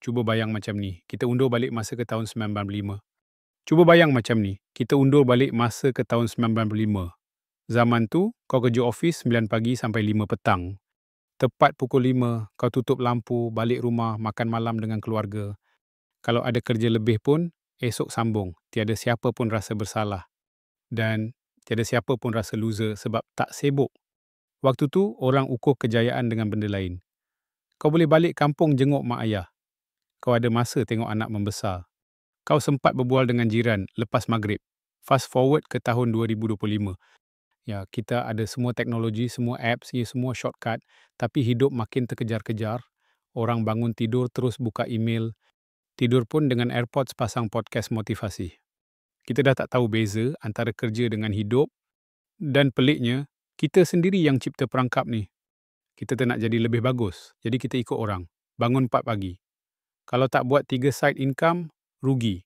Cuba bayang macam ni, kita undur balik masa ke tahun 95. Cuba bayang macam ni, kita undur balik masa ke tahun 95. Zaman tu, kau kerja office 9 pagi sampai 5 petang. Tepat pukul 5, kau tutup lampu, balik rumah, makan malam dengan keluarga. Kalau ada kerja lebih pun, esok sambung. Tiada siapa pun rasa bersalah. Dan tiada siapa pun rasa loser sebab tak sibuk. Waktu tu, orang ukur kejayaan dengan benda lain. Kau boleh balik kampung jenguk mak ayah. Kau ada masa tengok anak membesar. Kau sempat berbual dengan jiran lepas maghrib. Fast forward ke tahun 2025. Ya, kita ada semua teknologi, semua apps, semua shortcut. Tapi hidup makin terkejar-kejar. Orang bangun tidur terus buka email. Tidur pun dengan AirPods pasang podcast motivasi. Kita dah tak tahu beza antara kerja dengan hidup. Dan peliknya, kita sendiri yang cipta perangkap ni. Kita tak nak jadi lebih bagus. Jadi kita ikut orang. Bangun 4 pagi. Kalau tak buat 3 side income, rugi.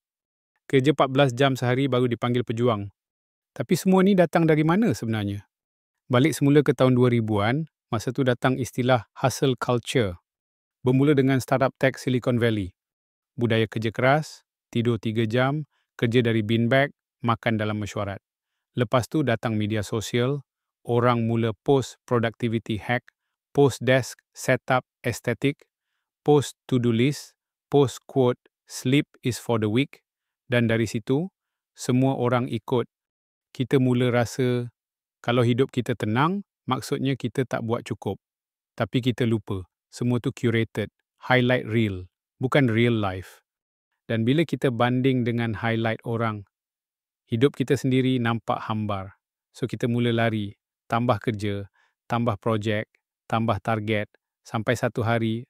Kerja 14 jam sehari baru dipanggil pejuang. Tapi semua ni datang dari mana sebenarnya? Balik semula ke tahun 2000-an, masa tu datang istilah hustle culture. Bermula dengan startup tech Silicon Valley. Budaya kerja keras, tidur 3 jam, kerja dari beanbag, makan dalam mesyuarat. Lepas tu datang media sosial, orang mula post productivity hack, post desk setup estetik, post to-do list, post quote, sleep is for the weak, dan dari situ, semua orang ikut. Kita mula rasa, kalau hidup kita tenang, maksudnya kita tak buat cukup. Tapi kita lupa, semua tu curated, highlight reel, bukan real life. Dan bila kita banding dengan highlight orang, hidup kita sendiri nampak hambar. So kita mula lari, tambah kerja, tambah projek, tambah target, sampai satu hari,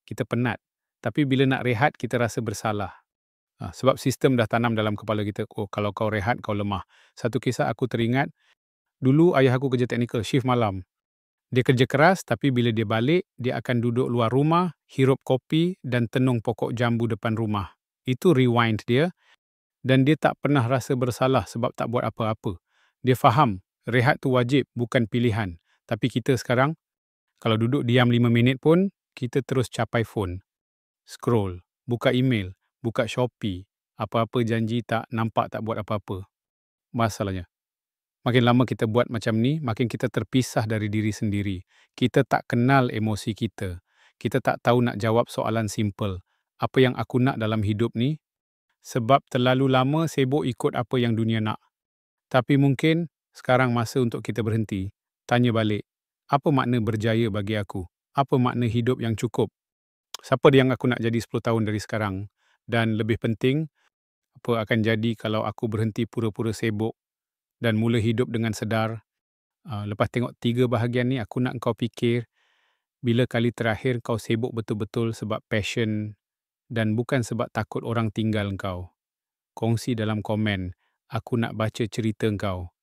kita penat. Tapi bila nak rehat, kita rasa bersalah. Sebab sistem dah tanam dalam kepala kita, kalau kau rehat, kau lemah. Satu kisah aku teringat, dulu ayah aku kerja teknikal, shift malam. Dia kerja keras, tapi bila dia balik, dia akan duduk luar rumah, hirup kopi dan tenung pokok jambu depan rumah. Itu rewind dia. Dan dia tak pernah rasa bersalah sebab tak buat apa-apa. Dia faham, rehat tu wajib, bukan pilihan. Tapi kita sekarang, kalau duduk diam 5 minit pun, kita terus capai phone. Scroll, buka email, buka Shopee, apa-apa janji tak nampak tak buat apa-apa. Masalahnya, makin lama kita buat macam ni, makin kita terpisah dari diri sendiri. Kita tak kenal emosi kita. Kita tak tahu nak jawab soalan simple. Apa yang aku nak dalam hidup ni? Sebab terlalu lama sibuk ikut apa yang dunia nak. Tapi mungkin sekarang masa untuk kita berhenti. Tanya balik, apa makna berjaya bagi aku? Apa makna hidup yang cukup? Siapa yang aku nak jadi 10 tahun dari sekarang? Dan lebih penting, apa akan jadi kalau aku berhenti pura-pura sibuk dan mula hidup dengan sedar? Lepas tengok 3 bahagian ni, aku nak kau fikir, bila kali terakhir kau sibuk betul-betul sebab passion dan bukan sebab takut orang tinggal kau. Kongsi dalam komen, aku nak baca cerita kau.